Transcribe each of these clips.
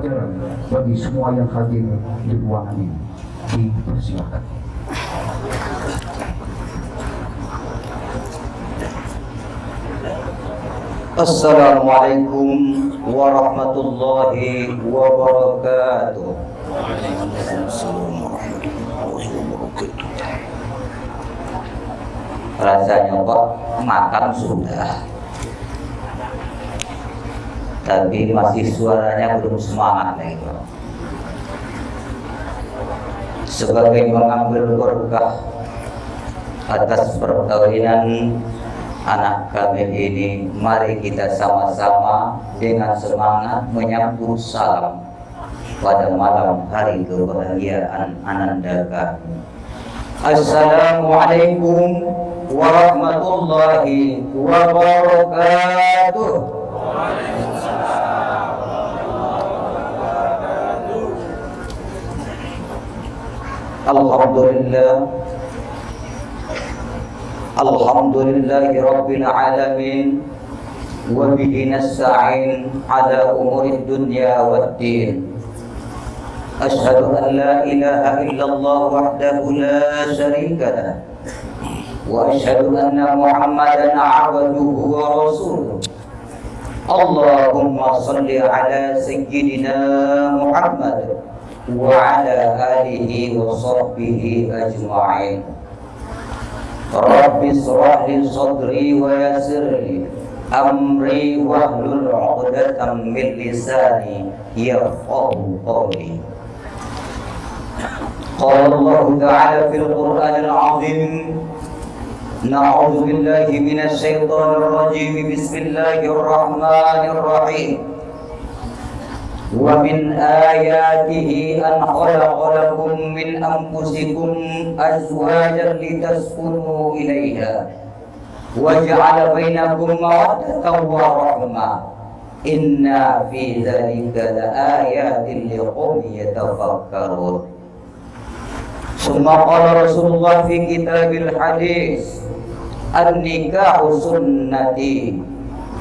pelajaran bagi semua yang hadir di ruangan ini. Dipersilakan. Assalamualaikum warahmatullahi wabarakatuh. Rasanya kok makan sudah, tapi masih suaranya belum semangat lagi. Sebagai mengambil berkah atas perkawinan anak kami ini, mari kita sama-sama dengan semangat menyambut salam pada malam hari kebahagiaan ananda kami. Assalamualaikum warahmatullahi wabarakatuh. Alhamdulillah, alhamdulillahi rabbil alamin, wa bihi nasta'in ala umuri dunya waddin. Asyhadu an la ilaha illallah wahdahu la syarika lah, wa asyhadu anna Muhammadan abduhu wa rasuluh. Allahumma salli ala sayyidina Muhammad wa ala alihi wa sahbihi ajma'in. Rabbi shrah li sadri wa yassir li amri wahlul 'uqdatam min lisani yafqahu qawli. Qala Allah ta'ala fil Qur'anil 'azim, na'udzu billahi minasy syaithanir rajim, bismillahir rahmanir rahim. Wa min ayatihi an khalaqa lakum min anfusikum azwajan litaskunu ilaiha wa ja'ala bainakum mawaddatan wa rahmah. Inna fi dzalika laayatin liqaumin yatafakkarun. Summa qala Rasulullah fi kitabil hadis, an-nikahu sunnati,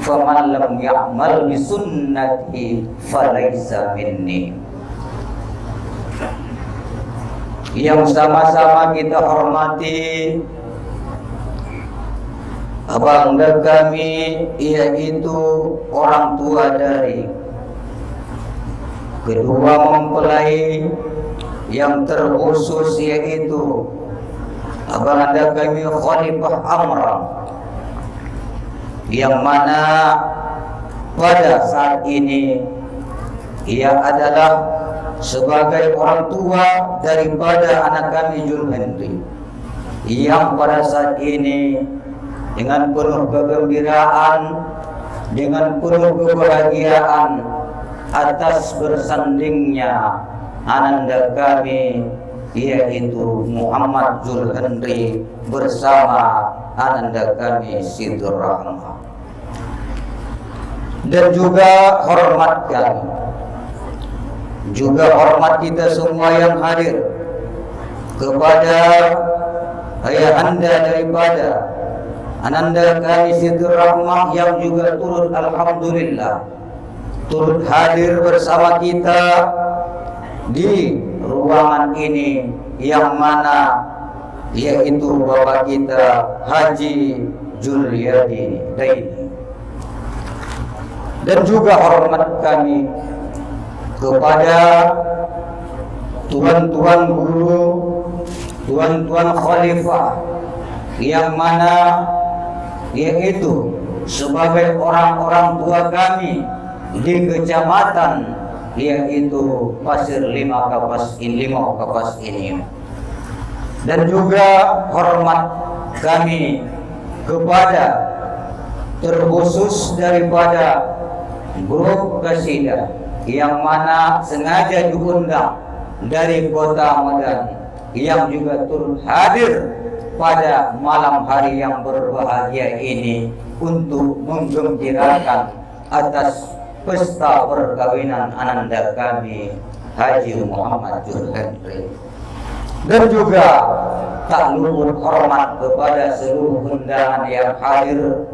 faman lam ya'mal bi sunnati falaysa minni. Yang sama-sama kita hormati abang-abang kami, yaitu orang tua dari kedua mempelai yang terkhusus, yaitu abang-abang kami Khalifah Amran, yang mana pada saat ini ia adalah sebagai orang tua daripada anak kami Jul Henry, yang pada saat ini dengan penuh kegembiraan, dengan penuh kebahagiaan atas bersandingnya ananda kami, yaitu Muhammad Jul Henry bersama ananda kami Sidur Rahmah. Dan juga hormat kami, juga hormat kita semua yang hadir kepada ayahanda daripada ananda kami Sidur Rahmah, yang juga turut alhamdulillah turut hadir bersama kita di ruangan ini, yang mana yaitu bapak kita Haji Juliadi Daini. Dan juga hormat kami kepada tuan-tuan guru, tuan-tuan khalifah, yang mana yaitu sebagai orang-orang tua kami di kecamatan yaitu Pasir Lima Kapas ini. Dan juga hormat kami kepada terkhusus daripada grup Kasidah, yang mana sengaja diundang dari Kota Medan, yang juga turut hadir pada malam hari yang berbahagia ini untuk menggembirakan atas pesta perkawinan ananda kami Haji Muhammad Jul Henry. Dan juga tak luput hormat kepada seluruh undangan yang hadir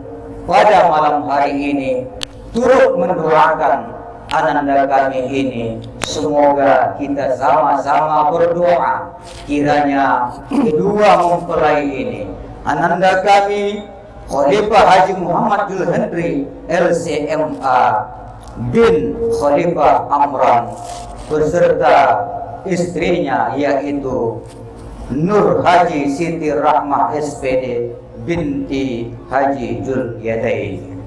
pada malam hari ini, turut mendoakan ananda kami ini, semoga kita sama-sama berdoa kiranya kedua mempelai ini, ananda kami Khalifah Haji Muhammad Julhendri LCMA bin Khalifah Amran beserta istrinya yaitu Nur Haji Siti Rahmah SPD binti Haji Julyadain.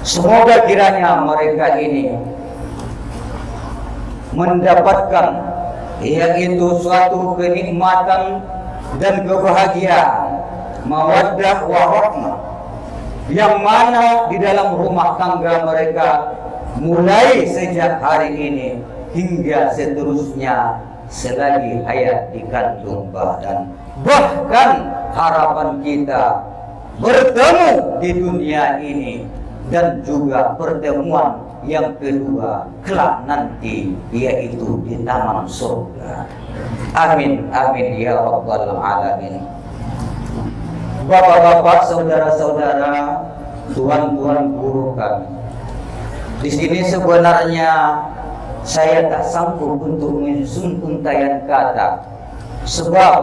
Semoga kiranya mereka ini mendapatkan yaitu suatu kenikmatan dan kebahagiaan, mawaddah warahmah, yang mana di dalam rumah tangga mereka mulai sejak hari ini hingga seterusnya selagi hayat di kandung badan. Bahkan harapan kita bertemu di dunia ini dan juga pertemuan yang kedua kelak nanti yaitu di taman surga. Amin amin ya rabbal alamin. Bapak-bapak, saudara-saudara, tuan-tuan guru kami, di sini sebenarnya saya tak sanggup untuk menyusun untayan kata, sebab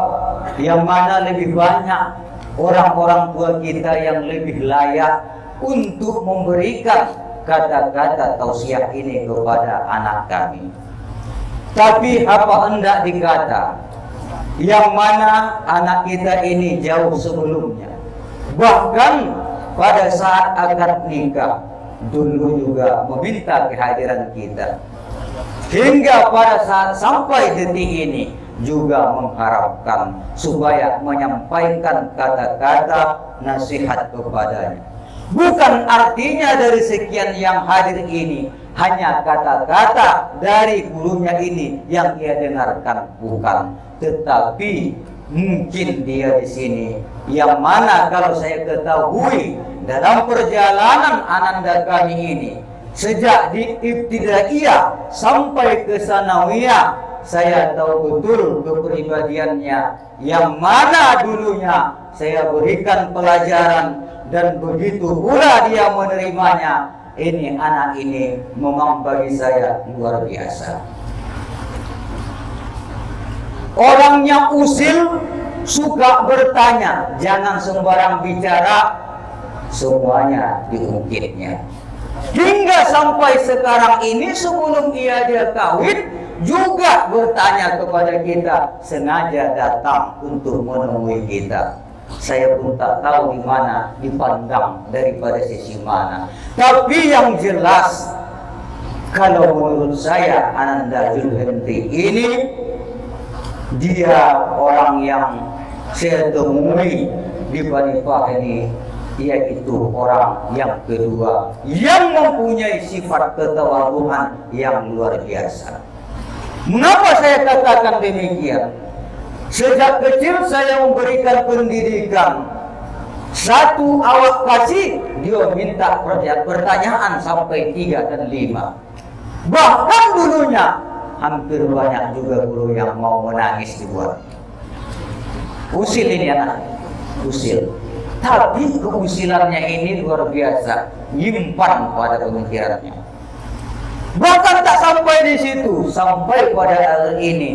yang mana lebih banyak orang-orang tua kita yang lebih layak untuk memberikan kata-kata tausiah ini kepada anak kami. Tapi apa hendak dikata, yang mana anak kita ini jauh sebelumnya, bahkan pada saat akad nikah dulu juga meminta kehadiran kita, hingga pada saat sampai detik ini juga mengharapkan supaya menyampaikan kata-kata nasihat kepadanya. Bukan artinya dari sekian yang hadir ini hanya kata-kata dari gurunya ini yang ia dengarkan, bukan. Tetapi mungkin dia di sini yang mana kalau saya ketahui dalam perjalanan ananda kami ini sejak di ibtidaiyah sampai ke sanawiyah, saya tahu betul kepribadiannya yang mana dulunya saya berikan pelajaran dan begitu pula dia menerimanya. Ini anak ini memang bagi saya luar biasa. Orangnya usil, suka bertanya, jangan sembarang bicara, semuanya diungkitnya. Hingga sampai sekarang ini sebelum dia kawin juga bertanya kepada kita, sengaja datang untuk menemui kita. Saya pun tak tahu di mana dipandang daripada sisi mana. Tapi yang jelas, kalau menurut saya Ananda Julhendri ini dia orang yang saya temui di Banifah ini, yaitu orang yang kedua yang mempunyai sifat ketawaduan yang luar biasa. Mengapa saya katakan demikian? Sejak kecil saya memberikan pendidikan. Satu awak kasih, dia minta pertanyaan sampai 3 dan 5. Bahkan dulunya hampir banyak juga guru yang mau menangis dibuat. Usil ini anak, usil. Tapi keusilannya ini luar biasa, nyimpan pada pemikirannya. Bahkan tak sampai di situ, sampai pada hari ini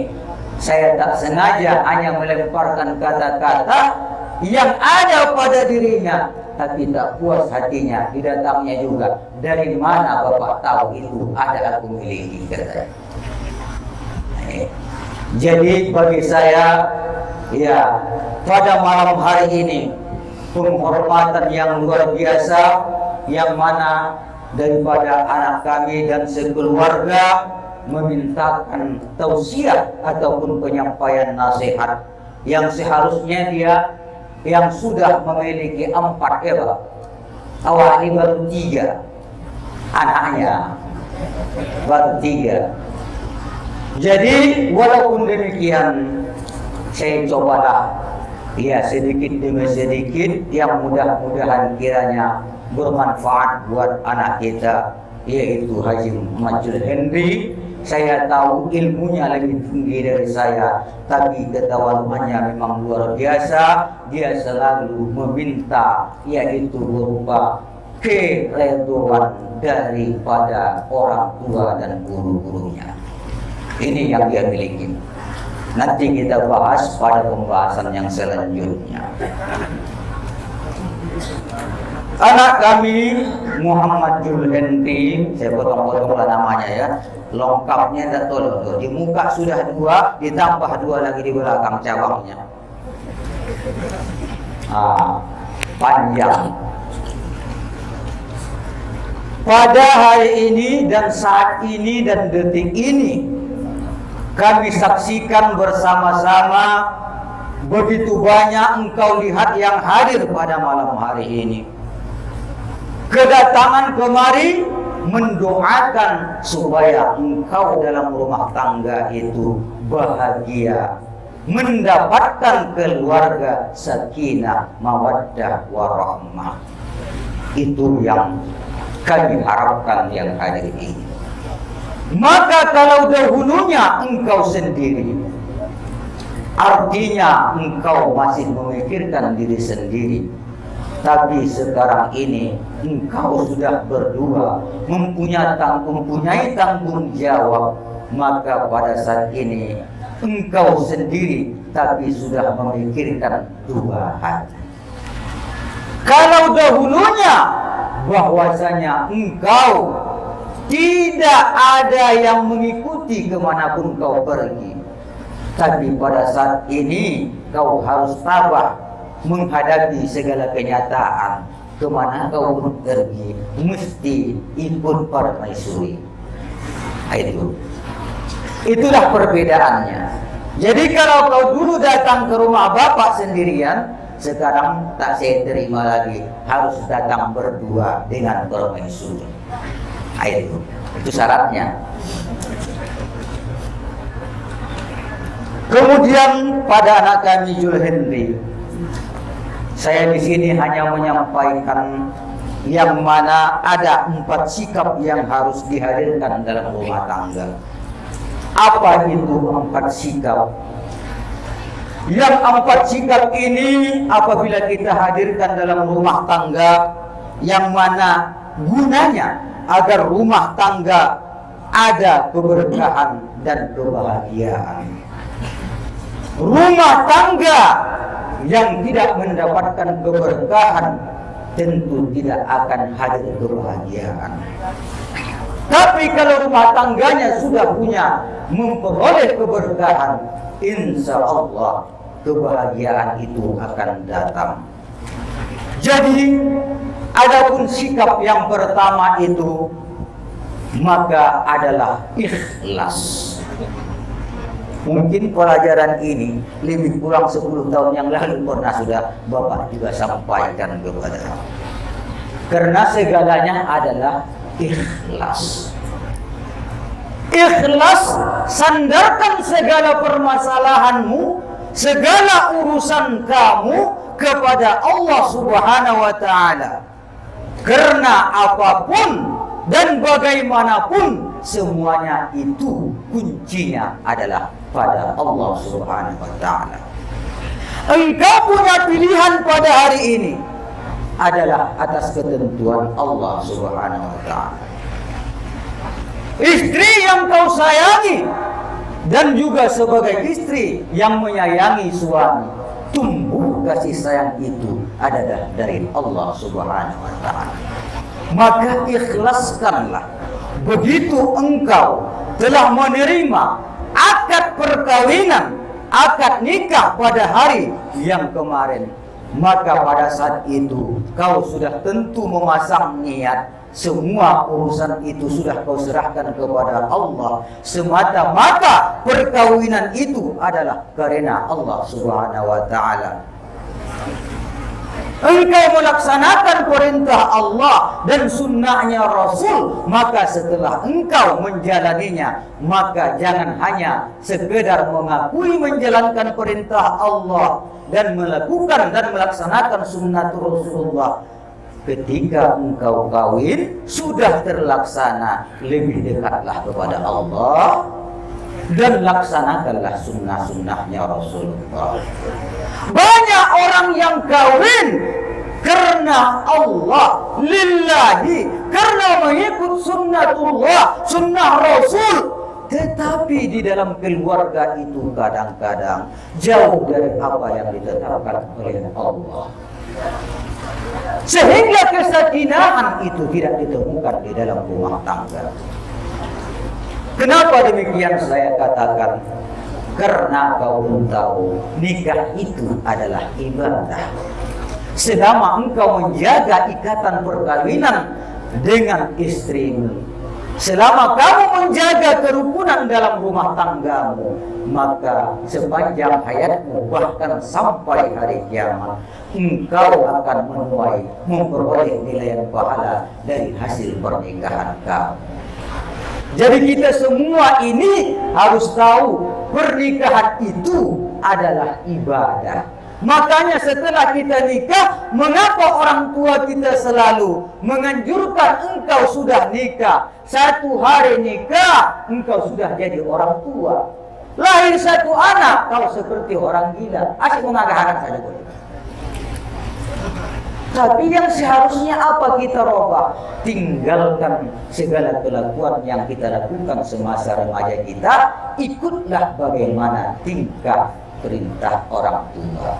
saya tak sengaja hanya melemparkan kata-kata yang ada pada dirinya, tapi tak puas hatinya, didatangnya juga. Dari mana Bapak tahu itu ada aku miliki, katanya. Jadi bagi saya, ya, pada malam hari ini penghormatan yang luar biasa, yang mana daripada anak kami dan sekeluarga memintakan tausiah ataupun penyampaian nasihat yang seharusnya dia yang sudah memiliki 4 awal ini baru 3 anaknya, baru 3. Jadi walaupun demikian, saya cobalah ya sedikit demi sedikit yang mudah-mudahan kiranya bermanfaat buat anak kita, yaitu Haji Muhammad Julhendri. Saya tahu ilmunya lebih tinggi dari saya, tapi ketawaduannya memang luar biasa. Dia selalu meminta, yaitu berupa keredoan daripada orang tua dan guru-gurunya. Ini yang dia miliki. Nanti kita bahas pada pembahasan yang selanjutnya. Anak kami Muhammad Julhendi, saya potong-potonglah namanya ya, lengkapnya tak tahu. Di muka sudah 2, ditambah 2 lagi di belakang cabangnya. Panjang. Pada hari ini dan saat ini dan detik ini, kami saksikan bersama-sama begitu banyak engkau lihat yang hadir pada malam hari ini. Kedatangan kemari mendoakan supaya engkau dalam rumah tangga itu bahagia, mendapatkan keluarga sakinah, mawaddah, warahmah. Itu yang kami harapkan yang hadir ini. Maka kalau dahulunya engkau sendiri, artinya engkau masih memikirkan diri sendiri. Tapi sekarang ini engkau sudah berdua, mempunyai tanggung jawab. Maka pada saat ini engkau sendiri tapi sudah memikirkan 2 hal. Kalau dahulunya bahwasanya engkau tidak ada yang mengikuti kemanapun kau pergi, tapi pada saat ini kau harus tabah menghadapi segala kenyataan. Kemana kau pun pergi mesti ikut permaisuri. Itulah perbedaannya. Jadi kalau kau dulu datang ke rumah bapak sendirian, sekarang tak saya terima lagi, harus datang berdua dengan permaisuri. Itu syaratnya. Kemudian pada anak kami Julhendi, saya di sini hanya menyampaikan yang mana ada 4 sikap yang harus dihadirkan dalam rumah tangga. Apa itu 4 sikap? Yang 4 sikap ini apabila kita hadirkan dalam rumah tangga, yang mana gunanya agar rumah tangga ada keberkahan dan kebahagiaan. Rumah tangga yang tidak mendapatkan keberkahan tentu tidak akan hadir kebahagiaan. Tapi kalau rumah tangganya sudah punya memperoleh keberkahan, insya Allah kebahagiaan itu akan datang. Jadi adapun sikap yang pertama itu maka adalah ikhlas. Mungkin pelajaran ini lebih kurang 10 tahun yang lalu pernah sudah Bapak juga sampaikan kepada saya. Karena segalanya adalah ikhlas. Ikhlas, sandarkan segala permasalahanmu, segala urusan kamu kepada Allah Subhanahu wa taala. Karena apapun dan bagaimanapun semuanya itu kuncinya adalah pada Allah Subhanahu wa taala. Engkau punya pilihan pada hari ini adalah atas ketentuan Allah Subhanahu wa taala. Istri yang kau sayangi dan juga sebagai istri yang menyayangi suami, tumbuh kasih sayang itu adalah dari Allah Subhanahu wa taala. Maka ikhlaskanlah begitu engkau telah menerima akad perkawinan, akad nikah pada hari yang kemarin, maka pada saat itu kau sudah tentu memasang niat, semua urusan itu sudah kau serahkan kepada Allah. Semata-mata perkawinan itu adalah karena Allah Subhanahu wa taala. Engkau melaksanakan perintah Allah dan sunnahnya Rasul, maka setelah engkau menjalaninya, maka jangan hanya sekedar mengakui menjalankan perintah Allah dan melakukan dan melaksanakan sunnah Rasulullah. Ketika engkau kawin sudah terlaksana, lebih dekatlah kepada Allah dan laksanakanlah sunnah-sunnahnya Rasulullah. Banyak orang yang kawin karena Allah, lillahi, karena mengikut sunnatullah, sunnah Rasul. Tetapi di dalam keluarga itu kadang-kadang jauh dari apa yang ditetapkan oleh Allah, sehingga kesakinahan itu tidak ditemukan di dalam rumah tangga. Kenapa demikian saya katakan? Karena kau pun tahu nikah itu adalah ibadah. Selama engkau menjaga ikatan perkawinan dengan istrimu, selama kamu menjaga kerukunan dalam rumah tanggamu, maka sepanjang hayatmu bahkan sampai hari kiamat, engkau akan menuai memperoleh nilai pahala dari hasil pernikahan kamu. Jadi kita semua ini harus tahu pernikahan itu adalah ibadah. Makanya setelah kita nikah, mengapa orang tua kita selalu menganjurkan engkau sudah nikah, 1 hari nikah, engkau sudah jadi orang tua. Lahir 1 anak, kau seperti orang gila. Asyik mengagak-agak saja boleh. Tapi yang seharusnya apa kita robah? Tinggalkan segala kelakuan yang kita lakukan semasa remaja kita. Ikutlah bagaimana tingkah perintah orang tua.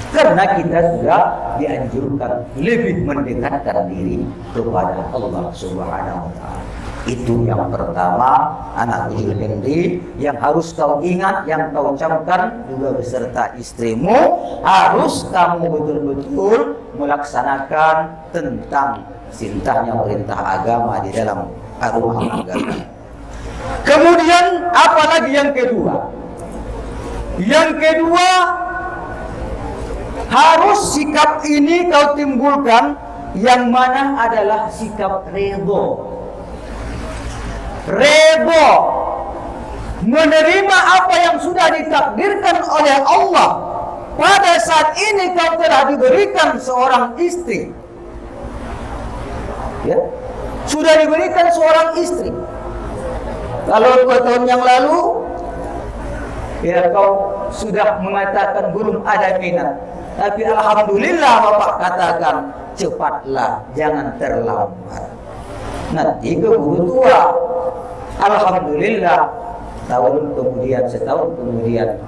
Karena kita sudah dianjurkan lebih mendekatkan diri kepada Allah Subhanahu wa Ta'ala. Itu yang pertama, anak Ujul Henry, yang harus kau ingat, yang kau camkan juga beserta istrimu, harus kamu betul-betul melaksanakan tentang sintahnya perintah agama di dalam rumah tangga. Kemudian apalagi yang kedua? Yang kedua, harus sikap ini kau timbulkan, yang mana adalah sikap redho. Redho menerima apa yang sudah ditakdirkan oleh Allah. Pada saat ini kau telah diberikan seorang istri, ya, sudah diberikan seorang istri. Kalau 2 tahun yang lalu, ya, kau sudah mengatakan belum ada minat. Tapi alhamdulillah Bapak katakan, cepatlah, jangan terlambat. Nanti keburu tua. Alhamdulillah, tahun kemudian, setahun kemudian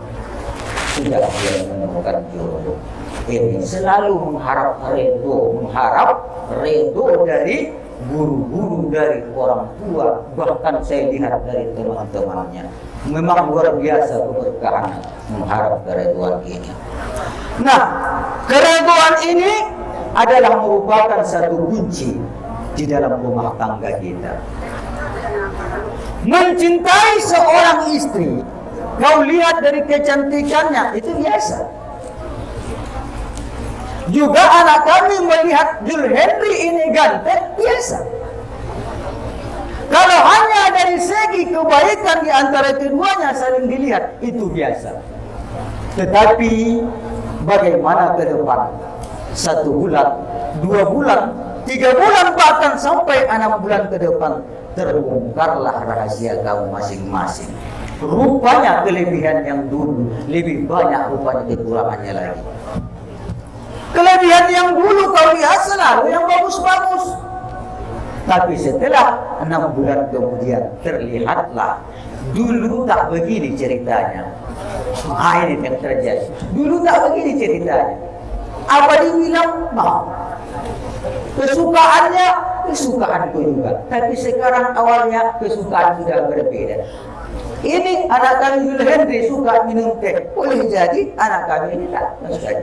sudah dia menemukan jodoh. Ini selalu mengharap redho dari guru-guru, dari orang tua, bahkan saya lihat dari teman-temannya. Memang luar biasa keberkahan mengharap keridhaan ini. Nah, keridhaan ini adalah merupakan satu kunci di dalam rumah tangga kita. Mencintai seorang istri, kau lihat dari kecantikannya, itu biasa. Juga anak kami melihat Jul Henry ini ganteng, biasa. Kalau hanya dari segi kebaikan di antara keduanya saling dilihat, itu biasa. Tetapi bagaimana ke depan? 1 bulan, 2 bulan, 3 bulan, bahkan sampai 6 bulan ke depan, terbongkarlah rahasia kamu masing-masing. Rupanya kelebihan yang dulu lebih banyak rupanya kekurangannya lagi. Kelebihan yang dulu kau lihat selalu yang bagus-bagus. Tapi setelah 6 bulan kemudian terlihatlah dulu tak begini ceritanya. Ini yang terjadi. Dulu tak begini ceritanya. Apa dibilang? Mau. Kesukaannya kesukaanku juga. Tapi sekarang awalnya kesukaan sudah berbeda. Ini anak kami Jul Henry suka minum teh. Boleh jadi anak kami ini tak suka.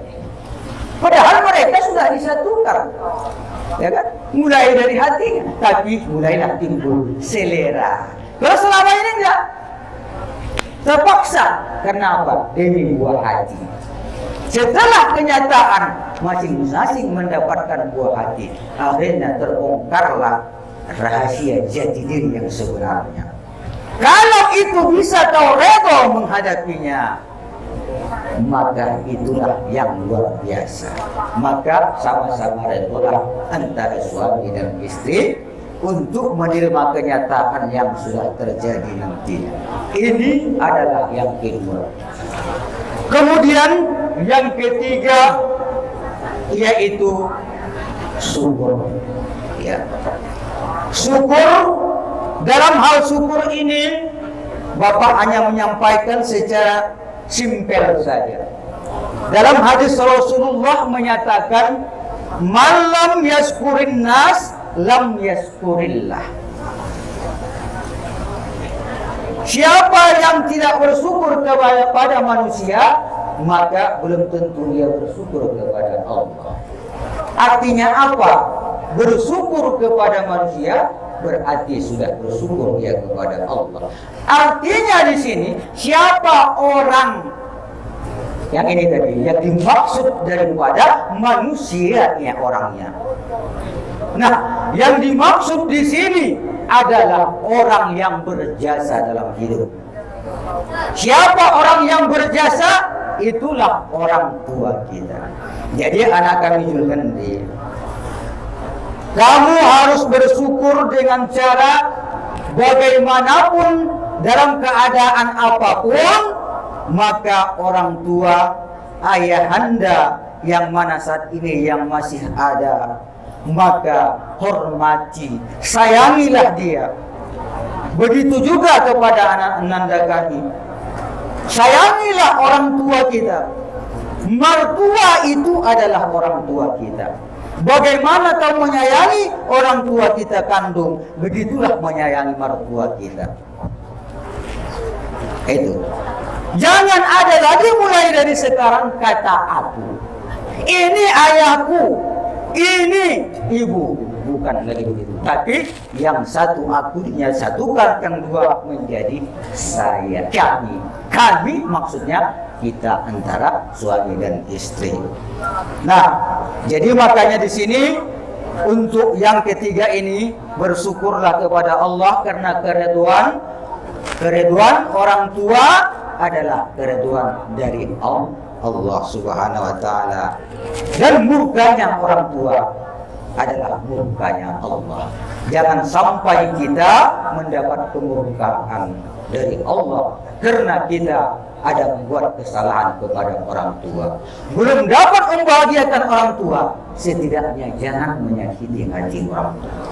Padahal mereka sudah disatukan, ya kan? Mulai dari hati, tapi mulailah timbul selera. Kalau selama ini enggak, terpaksa. Kenapa? Demi buah hati. Setelah kenyataan masing-masing mendapatkan buah hati, akhirnya terbongkarlah rahasia jati diri yang sebenarnya. Kalau itu bisa kau redho menghadapinya, maka itulah yang luar biasa. Maka sama-sama redholah antara suami dan istri untuk menerima kenyataan yang sudah terjadi nanti. Ini adalah yang kedua. Kemudian yang ketiga, yaitu syukur. Ya. Syukur, dalam hal syukur ini Bapak hanya menyampaikan secara simpel saja. Dalam hadis Rasulullah menyatakan, "Man yaskurin nas lam yaskurillah." Siapa yang tidak bersyukur kepada manusia, maka belum tentu dia bersyukur kepada Allah. Artinya apa? Bersyukur kepada manusia berarti sudah bersyukur dia kepada Allah. Artinya di sini, siapa orang yang ini tadi yang dimaksud daripada manusianya orangnya. Nah, yang dimaksud di sini adalah orang yang berjasa dalam hidup. Siapa orang yang berjasa? Itulah orang tua kita. Jadi anak kami Julhandi, kamu harus bersyukur dengan cara bagaimanapun, dalam keadaan apapun, maka orang tua, ayahanda yang mana saat ini yang masih ada, maka hormati, sayangilah dia. Begitu juga kepada anak-anak kami. Sayangilah orang tua kita. Mertua itu adalah orang tua kita. Bagaimana kau menyayangi orang tua kita kandung, begitulah menyayangi mertua kita. Itu. Jangan ada lagi mulai dari sekarang kata aku. Ini ayahku, ini ibu. Bukan lagi begitu. Tapi yang satu akunya satukan, yang dua menjadi saya. Kami maksudnya kita antara suami dan istri. Nah, jadi makanya di sini untuk yang ketiga ini bersyukurlah kepada Allah karena keriduan orang tua adalah keriduan dari Allah Subhanahu wa taala. Dan murkanya orang tua adalah murkanya Allah. Jangan sampai kita mendapat kemurkaan dari Allah karena kita ada membuat kesalahan kepada orang tua. Belum dapat membahagiakan orang tua, setidaknya jangan menyakiti hati orang tua.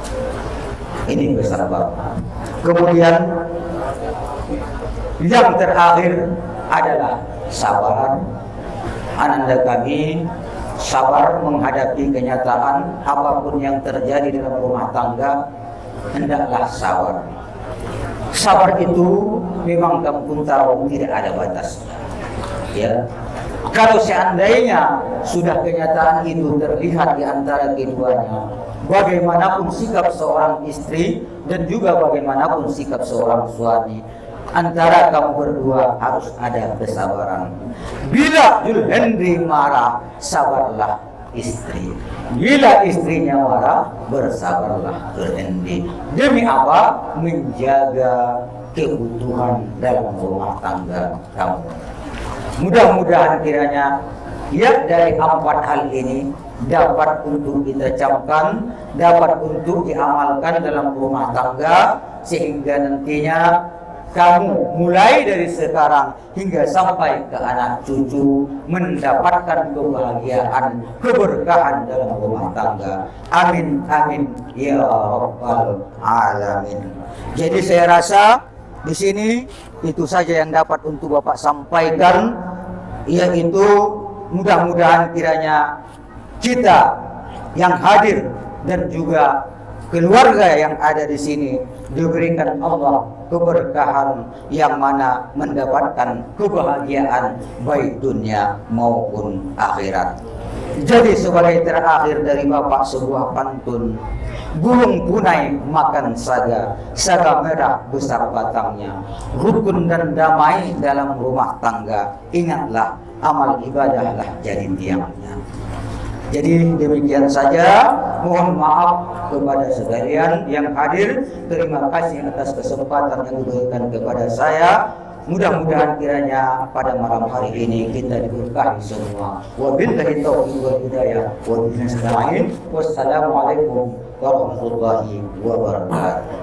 Ini besar Bapak. Kemudian yang terakhir adalah sabar. Ananda kami sabar menghadapi kenyataan apapun yang terjadi dalam rumah tangga, hendaklah sabar. Sabar itu memang kamu pun tahu tidak ada batasnya. Ya, kalau seandainya sudah kenyataan itu terlihat di antara keduanya, bagaimanapun sikap seorang istri dan juga bagaimanapun sikap seorang suami, antara kamu berdua harus ada kesabaran. Bila Julhandi marah, sabarlah istri. Bila istrinya marah, bersabarlah Julhandi. Demi apa? Menjaga keutuhan dalam rumah tangga kamu. Mudah-mudahan kiranya ya dari 4 hal ini dapat untuk kita camkan, dapat untuk diamalkan dalam rumah tangga, sehingga nantinya kamu mulai dari sekarang hingga sampai ke anak cucu mendapatkan kebahagiaan, keberkahan dalam rumah tangga. Amin, amin, ya rabbal alamin. Jadi saya rasa di sini itu saja yang dapat untuk Bapak sampaikan, yaitu mudah-mudahan kiranya kita yang hadir dan juga keluarga yang ada di sini diberikan Allah keberkahan yang mana mendapatkan kebahagiaan baik dunia maupun akhirat. Jadi sebagai terakhir dari Bapak sebuah pantun, burung punai makan saga, saga merah besar batangnya, rukun dan damai dalam rumah tangga, ingatlah amal ibadahlah jadi tiangnya. Jadi demikian saja, mohon maaf kepada sekalian yang hadir. Terima kasih atas kesempatan yang diberikan kepada saya. Mudah-mudahan kiranya pada malam hari ini kita diberkahi semua. Wabillahi taufiq wal hidayah. Wassalamualaikum warahmatullahi wabarakatuh.